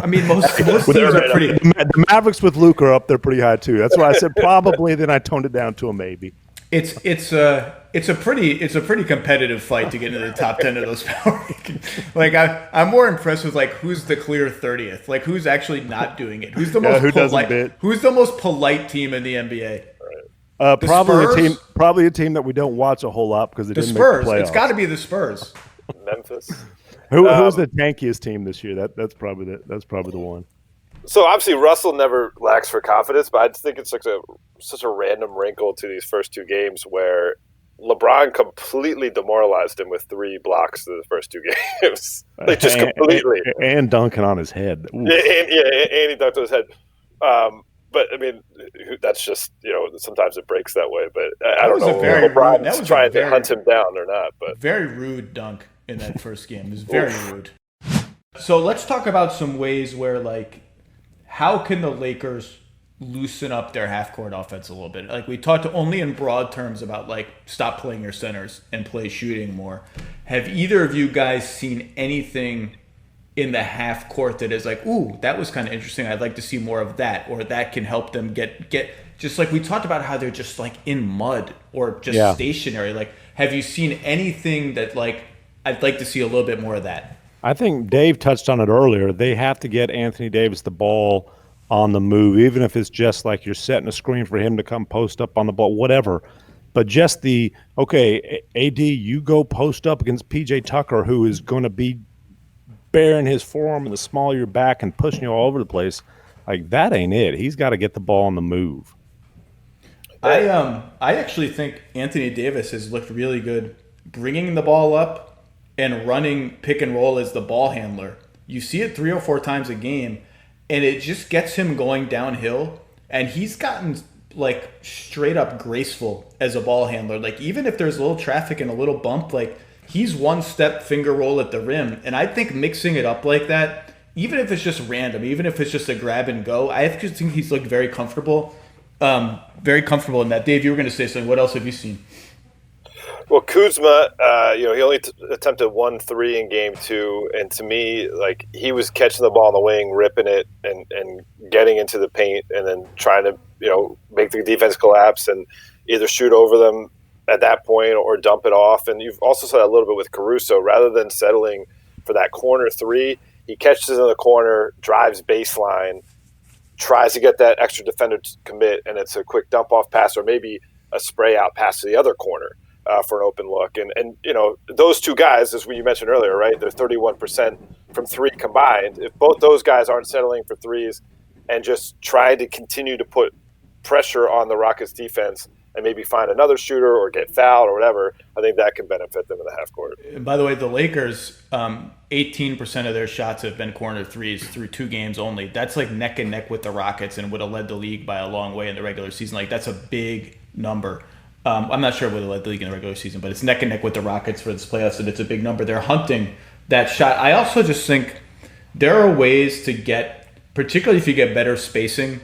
Most teams are pretty. The Mavericks with Luke are up there pretty high too. That's why I said probably. Then I toned it down to a maybe. It's a pretty competitive fight to get into the top 10 of those power rankings. Like I'm more impressed with like who's the clear 30th, like who's actually not doing it, who's the most polite team in the NBA. Probably a team that we don't watch a whole lot because the Spurs. It's got to be the Spurs. Memphis. Who's the tankiest team this year? That's probably the one. So obviously Russell never lacks for confidence, but I think it's like such a random wrinkle to these first two games where LeBron completely demoralized him with 3 blocks in the first 2 games. Like just completely. And dunking on his head. And he dunked on his head. But I mean, that's just, sometimes it breaks that way. But I don't know if LeBron's trying to hunt him down or not. But very rude dunk in that first game. It was very rude. So let's talk about some ways where, like, how can the Lakers loosen up their half-court offense a little bit? Like, we talked only in broad terms about, like, stop playing your centers and play shooting more. Have either of you guys seen anything in the half-court that is like, ooh, that was kind of interesting, I'd like to see more of that, or that can help them get just like we talked about how they're just, like, in mud or just stationary. Like, have you seen anything that, like, I'd like to see a little bit more of that? I think Dave touched on it earlier. They have to get Anthony Davis the ball on the move, even if it's just like you're setting a screen for him to come post up on the ball, whatever. But just AD, you go post up against PJ Tucker, who is going to be bearing his forearm in the small of your back and pushing you all over the place. Like, that ain't it. He's got to get the ball on the move. I actually think Anthony Davis has looked really good bringing the ball up and running pick and roll as the ball handler. You see it 3 or 4 times a game, and it just gets him going downhill. And he's gotten, like, straight up graceful as a ball handler. Like, even if there's a little traffic and a little bump, like, he's one step finger roll at the rim. And I think mixing it up like that, even if it's just random, even if it's just a grab and go, I just think he's looked very comfortable. Very comfortable in that. Dave, you were going to say something. What else have you seen? Well, Kuzma, he only attempted 1 3 in game 2, and to me, like, he was catching the ball on the wing, ripping it, and getting into the paint, and then trying to, make the defense collapse and either shoot over them at that point or dump it off. And you've also saw that a little bit with Caruso. Rather than settling for that corner 3, he catches in the corner, drives baseline, tries to get that extra defender to commit, and it's a quick dump off pass or maybe a spray out pass to the other corner. For an open look. And those 2 guys, as you mentioned earlier, right, they're 31% from 3 combined. If both those guys aren't settling for threes and just trying to continue to put pressure on the Rockets defense and maybe find another shooter or get fouled or whatever, I think that can benefit them in the half court. And by the way, the Lakers, 18% of their shots have been corner threes through 2 games only. That's like neck and neck with the Rockets and would have led the league by a long way in the regular season. Like, that's a big number. I'm not sure whether led the league in the regular season, but it's neck and neck with the Rockets for this playoffs, and it's a big number. They're hunting that shot. I also just think there are ways to get, particularly if you get better spacing.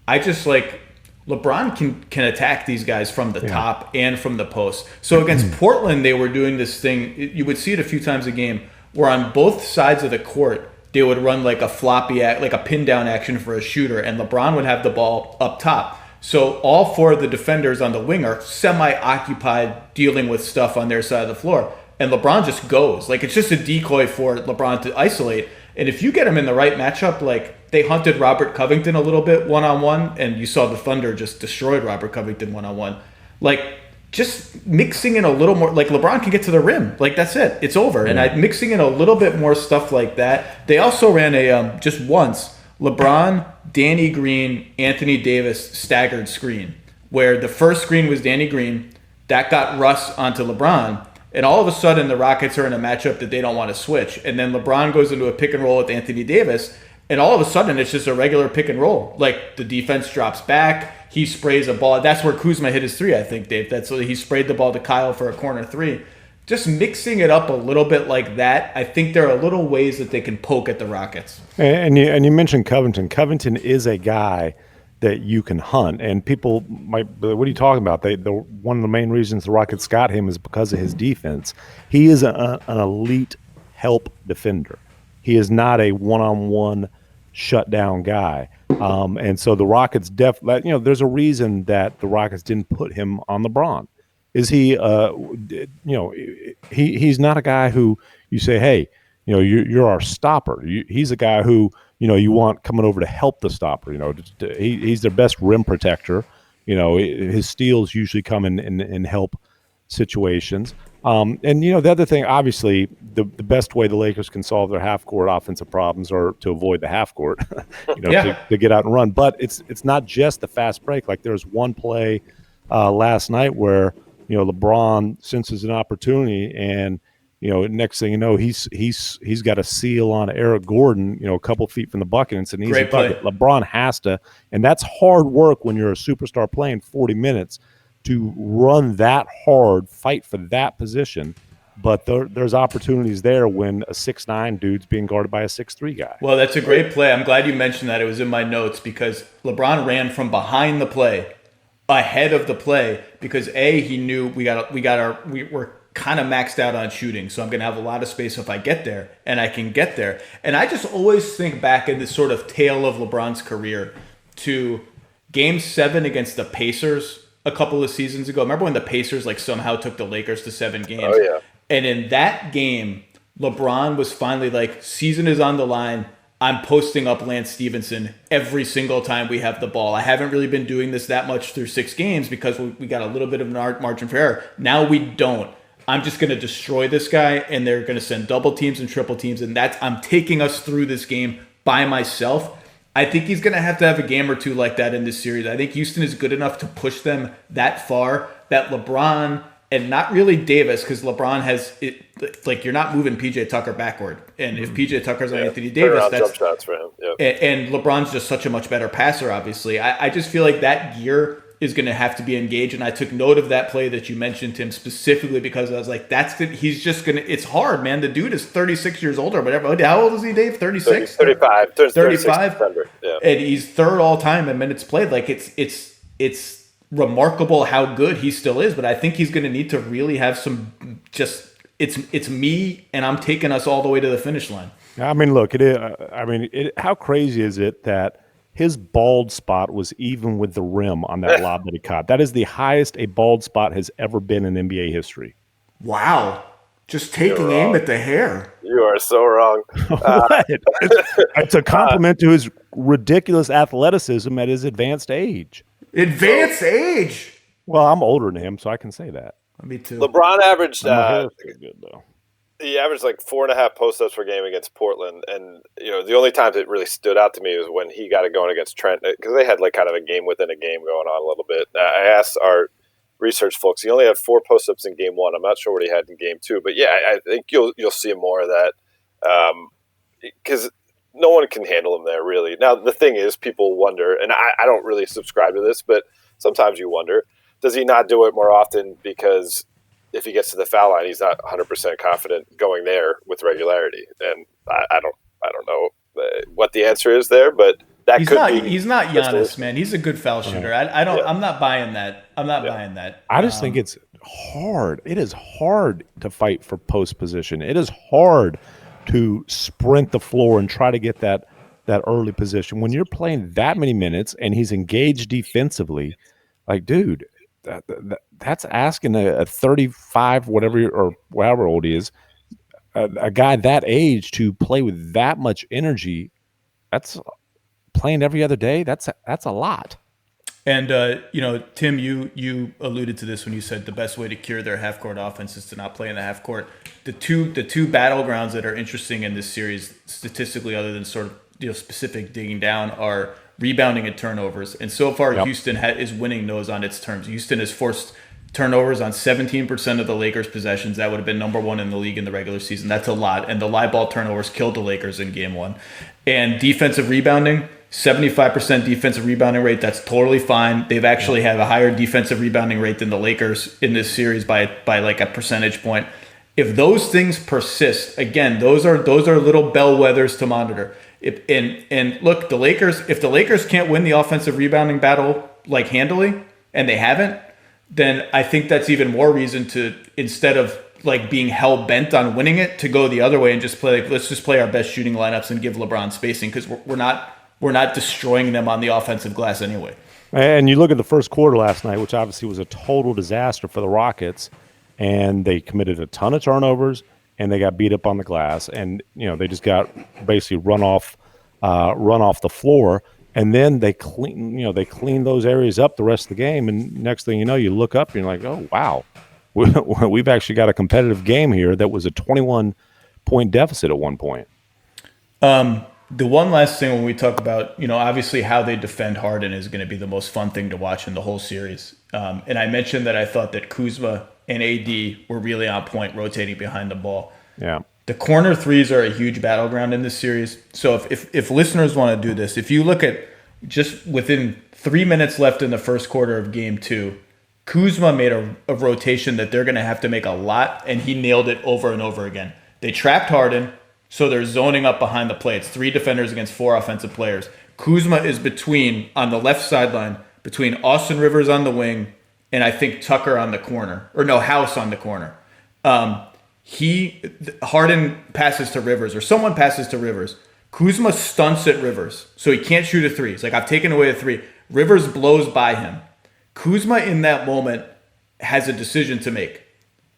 I just like LeBron can attack these guys from the top and from the post. So against Portland, they were doing this thing. You would see it a few times a game where on both sides of the court, they would run like a floppy, like a pin down action for a shooter, and LeBron would have the ball up top. So all 4 of the defenders on the wing are semi-occupied dealing with stuff on their side of the floor. And LeBron just goes. Like, it's just a decoy for LeBron to isolate. And if you get him in the right matchup, like, they hunted Robert Covington a little bit one-on-one, and you saw the Thunder just destroyed Robert Covington one-on-one. Like, just mixing in a little more, like, LeBron can get to the rim. Like, that's it. It's over. And mixing in a little bit more stuff like that. They also ran a, just once, LeBron, Danny Green, Anthony Davis staggered screen, where the first screen was Danny Green, that got Russ onto LeBron, and all of a sudden the Rockets are in a matchup that they don't want to switch, and then LeBron goes into a pick and roll with Anthony Davis, and all of a sudden it's just a regular pick and roll. Like, the defense drops back, he sprays a ball. That's where Kuzma hit his 3, I think, Dave. That's he sprayed the ball to Kyle for a corner 3. Just mixing it up a little bit like that, I think there are little ways that they can poke at the Rockets. And you mentioned Covington. Covington is a guy that you can hunt, and people might. What are you talking about? One of the main reasons the Rockets got him is because of his defense. He is an elite help defender. He is not a one-on-one shutdown guy, and so the Rockets there's a reason that the Rockets didn't put him on LeBron. Is he, he's not a guy who you say, hey, you're our stopper. He's a guy who, you want coming over to help the stopper. He's their best rim protector. His steals usually come in help situations. And the other thing, obviously, the best way the Lakers can solve their half-court offensive problems are to avoid the half-court, to get out and run. But it's not just the fast break. Like there was one play last night where LeBron senses an opportunity, and next thing you know, he's got a seal on Eric Gordon, a couple feet from the bucket, and it's an easy bucket. LeBron has to, and that's hard work when you're a superstar playing 40 minutes. To run that hard, fight for that position, but there's opportunities there when a 6'9" dude's being guarded by a 6'3" guy. Well, that's a great play. I'm glad you mentioned that. It was in my notes because LeBron ran from behind the play, ahead of the play, because he knew we're kind of maxed out on shooting, so I'm going to have a lot of space if I get there, and I can get there. And I just always think back in this sort of tale of LeBron's career to Game 7 against the Pacers a couple of seasons ago. Remember when the Pacers somehow took the Lakers to 7 games? Oh, yeah. And in that game, LeBron was finally season is on the line. I'm posting up Lance Stevenson every single time we have the ball. I haven't really been doing this that much through 6 games because we got a little bit of an margin for error. Now we don't. I'm just going to destroy this guy, and they're going to send double teams and triple teams, and I'm taking us through this game by myself. I think he's going to have a game or two like that in this series. I think Houston is good enough to push them that far that LeBron, and not really Davis, because LeBron has it, you're not moving PJ Tucker backward. And if PJ Tucker's on Anthony Davis, that's jump shots for him. Yep. And LeBron's just such a much better passer, obviously. I just feel like that gear is going to have to be engaged. And I took note of that play that you mentioned, Tim, specifically because I was like, he's just going to, it's hard, man. The dude is 36 years old or whatever. How old is he, Dave? 36? 35. 35. Yeah. And he's third all time in minutes played. It's remarkable how good he still is, but I think he's going to need to really have some it's me, and I'm taking us all the way to the finish line. I mean, look, how crazy is it that his bald spot was even with the rim on that lob that he caught? That is the highest a bald spot has ever been in NBA history. Wow. Just taking aim at the hair. You are so wrong. It's a compliment to his ridiculous athleticism at his advanced age. Advanced age? Well, I'm older than him, so I can say that. Me too. LeBron averaged good, though. He averaged 4.5 post-ups per game against Portland, and the only times it really stood out to me was when he got it going against Trent, because they had kind of a game within a game going on a little bit. I asked our research folks; he only had 4 post-ups in game 1. I'm not sure what he had in game 2, but yeah, I think you'll see more of that because no one can handle him there really. Now the thing is, people wonder, and I don't really subscribe to this, but sometimes you wonder, does he not do it more often because if he gets to the foul line, he's not 100% confident going there with regularity? And I don't know what the answer is there, but he's not Giannis, man. He's a good foul shooter. I'm not buying that. I'm not buying that. I just think it's hard. It is hard to fight for post position. It is hard to sprint the floor and try to get that early position when you're playing that many minutes and he's engaged defensively. Dude, that's asking a 35, whatever or however old he is, a guy that age to play with that much energy. That's playing every other day. That's a lot. And Tim, you alluded to this when you said the best way to cure their half court offense is to not play in the half court. The two battlegrounds that are interesting in this series statistically, other than sort of specific digging down, are rebounding and turnovers. And so far, Houston is winning those on its terms. Houston has forced turnovers on 17% of the Lakers' possessions. That would have been number 1 in the league in the regular season. That's a lot. And the live ball turnovers killed the Lakers in game 1. And defensive rebounding, 75% defensive rebounding rate. That's totally fine. They've actually had a higher defensive rebounding rate than the Lakers in this series by a percentage point. If those things persist, again, those are little bellwethers to monitor. And look, if the Lakers can't win the offensive rebounding battle handily, and they haven't, then I think that's even more reason to, instead of being hell bent on winning it, to go the other way and just play let's just play our best shooting lineups and give LeBron spacing, because we're not destroying them on the offensive glass anyway. And you look at the first quarter last night, which obviously was a total disaster for the Rockets, and they committed a ton of turnovers and they got beat up on the glass, and they just got basically run off the floor. And then they clean those areas up the rest of the game. And next thing you know, you look up and you're like, oh wow, we've actually got a competitive game here that was a 21-point deficit at one point. The one last thing when we talk about, obviously how they defend Harden is going to be the most fun thing to watch in the whole series. And I mentioned that I thought that Kuzma and AD were really on point rotating behind the ball. Yeah. The corner threes are a huge battleground in this series. So if listeners want to do this, if you look at just within 3 minutes left in the first quarter of game 2, Kuzma made a rotation that they're going to have to make a lot, and he nailed it over and over again. They trapped Harden, so they're zoning up behind the play. It's 3 defenders against 4 offensive players. Kuzma is on the left sideline, between Austin Rivers on the wing and I think Tucker on the corner. Or no, House on the corner. Harden passes to Rivers, or someone passes to Rivers. Kuzma stunts at Rivers, so he can't shoot a 3. It's like, I've taken away a 3. Rivers blows by him. Kuzma in that moment has a decision to make.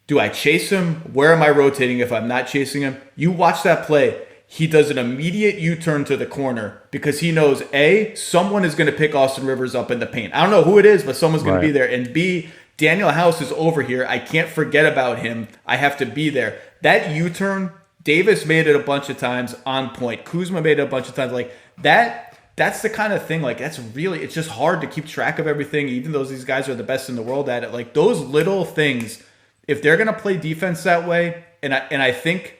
Do I chase him? Where am I rotating if I'm not chasing him? You watch that play. He does an immediate U-turn to the corner because he knows, A, someone is going to pick Austin Rivers up in the paint. I don't know who it is, but someone's going to be there. And B, Daniel House is over here. I can't forget about him. I have to be there. That U-turn, Davis made it a bunch of times on point. Kuzma made it a bunch of times. Like that's the kind of thing, like, it's just hard to keep track of everything, even though these guys are the best in the world at it. Like, those little things, if they're going to play defense that way, and I think,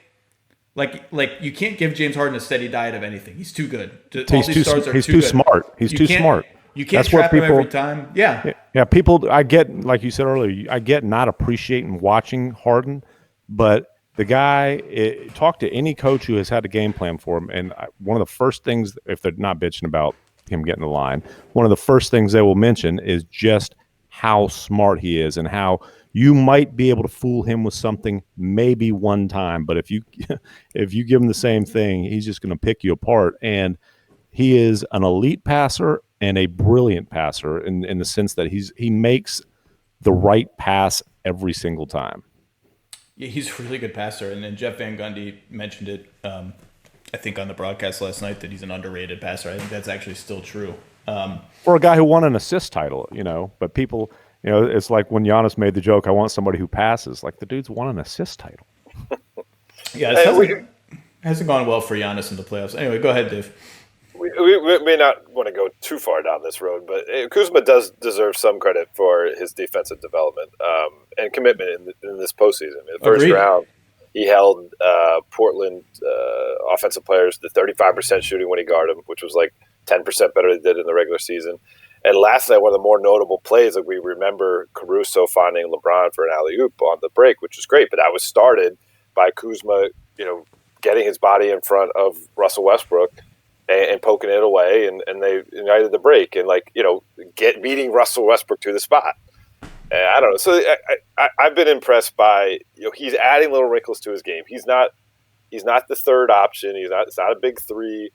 like you can't give James Harden a steady diet of anything. He's too good. He's too smart. He's too smart. You can't trap him every time. Yeah. Yeah, people, I get, like you said earlier, I get not appreciating watching Harden, but the guy, talk to any coach who has had a game plan for him, and one of the first things, if they're not bitching about him getting the line, one of the first things they will mention is just how smart he is and how you might be able to fool him with something maybe one time, but if you give him the same thing, he's just going to pick you apart. And he is an elite passer and a brilliant passer in the sense that he makes the right pass every single time. Yeah, he's a really good passer, and then Jeff Van Gundy mentioned it, I think, on the broadcast last night, that he's an underrated passer. I think that's actually still true. For a guy who won an assist title, but people, it's like when Giannis made the joke, I want somebody who passes. Like, the dude's won an assist title. Yeah, it hasn't gone well for Giannis in the playoffs. Anyway, go ahead, Dave. We may not want to go too far down this road, but Kuzma does deserve some credit for his defensive development and commitment in this postseason. In the first round, he held Portland offensive players to 35% shooting when he guarded them, which was like 10% better than they did in the regular season. And last night, one of the more notable plays, like, we remember Caruso finding LeBron for an alley-oop on the break, which was great, but that was started by Kuzma, getting his body in front of Russell Westbrook and poking it away, and they ignited the break and, beating Russell Westbrook to the spot. And I don't know. So I've been impressed by, he's adding little wrinkles to his game. He's not the third option. It's not a big 3.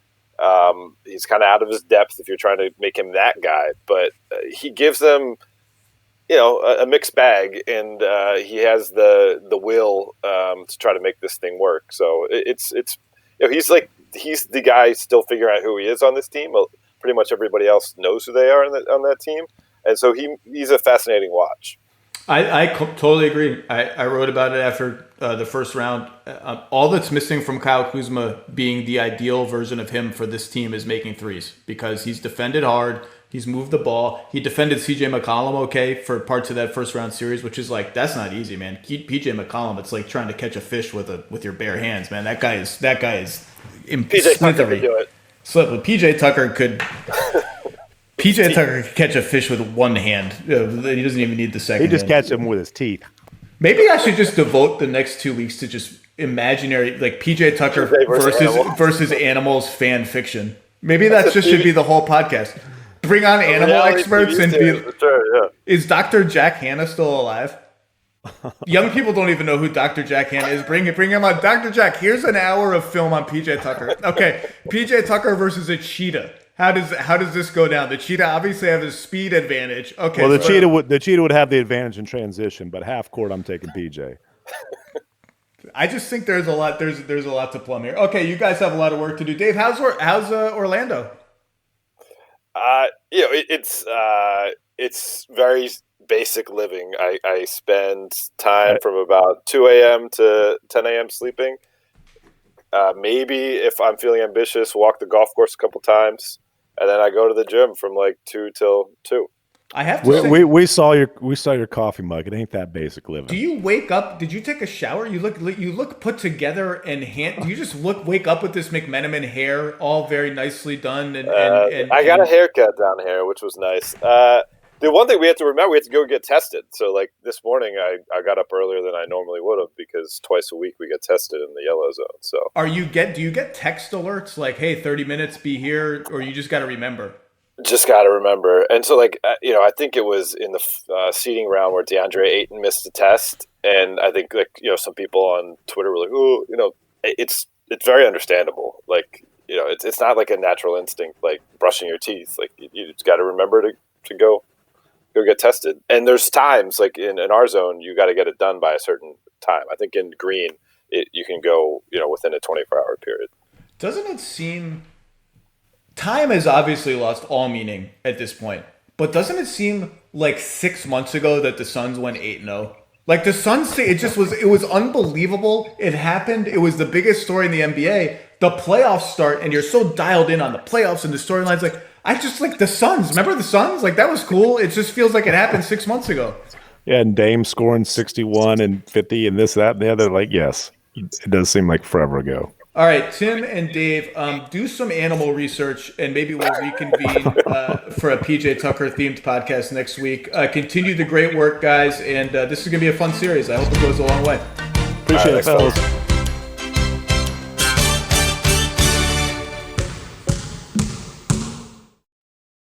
He's kind of out of his depth if you're trying to make him that guy, but he gives them, a mixed bag, and he has the will to try to make this thing work. So it's he's the guy still figuring out who he is on this team. Pretty much everybody else knows who they are on that team, and so he's a fascinating watch. I totally agree. I wrote about it after the first round. All that's missing from Kyle Kuzma being the ideal version of him for this team is making threes, because he's defended hard. He's moved the ball. He defended C.J. McCollum okay for parts of that first round series, which is like, that's not easy, man. P.J. McCollum, it's like trying to catch a fish with your bare hands, man. That guy is PJ Tucker could do it. So PJ Tucker could catch a fish with one hand. He doesn't even need the second. He just catch him with his teeth. Maybe I should just devote the next 2 weeks to just imaginary, like, PJ Tucker versus animals fan fiction. Maybe that just should be the whole podcast. Bring on animal experts and be. Sure, yeah. Is Dr. Jack Hanna still alive? Young people don't even know who Dr. Jack Hanna is. Bring him on. Dr. Jack, here's an hour of film on PJ Tucker. Okay, PJ Tucker versus a cheetah. How does this go down? The cheetah obviously have a speed advantage. Okay. Well, the cheetah would have the advantage in transition, but half court, I'm taking PJ. I just think there's a lot to plumb here. Okay, you guys have a lot of work to do. Dave, how's Orlando? It's very basic living. I spend time from about 2 a.m. to 10 a.m. sleeping. Maybe if I'm feeling ambitious, walk the golf course a couple times, and then I go to the gym from like 2 till 2. I have to say, we saw your coffee mug. It ain't that basic living. Do you wake up? Did you take a shower? You look put together and do you just wake up with this McMenamin hair, all very nicely done? And I got a haircut down here, which was nice. The one thing we have to remember, we have to go get tested. So like this morning, I got up earlier than I normally would have because twice a week we get tested in the yellow zone. So do you get text alerts like, hey, 30 minutes, be here, or you just got to remember? Just got to remember. And so, like, I think it was in the seeding round where DeAndre Ayton missed a test. And I think, like, some people on Twitter were like, oh, it's very understandable. Like, it's not like a natural instinct, like brushing your teeth. Like, you just got to remember to go get tested. And there's times, like, in our zone, you got to get it done by a certain time. I think in green, you can go, within a 24-hour period. Doesn't it seem... Time has obviously lost all meaning at this point, but doesn't it seem like 6 months ago that the Suns went 8-0? Like the Suns, it was unbelievable. It happened. It was the biggest story in the NBA. The playoffs start, and you're so dialed in on the playoffs and the storylines. Like I just like the Suns. Remember the Suns? Like that was cool. It just feels like it happened 6 months ago. Yeah, and Dame scoring 61 and 50 and this, that, and the other. Like yes, it does seem like forever ago. All right, Tim and Dave, do some animal research, and maybe we'll reconvene for a PJ Tucker-themed podcast next week. Continue the great work, guys, and this is going to be a fun series. I hope it goes a long way. Appreciate it, fellas.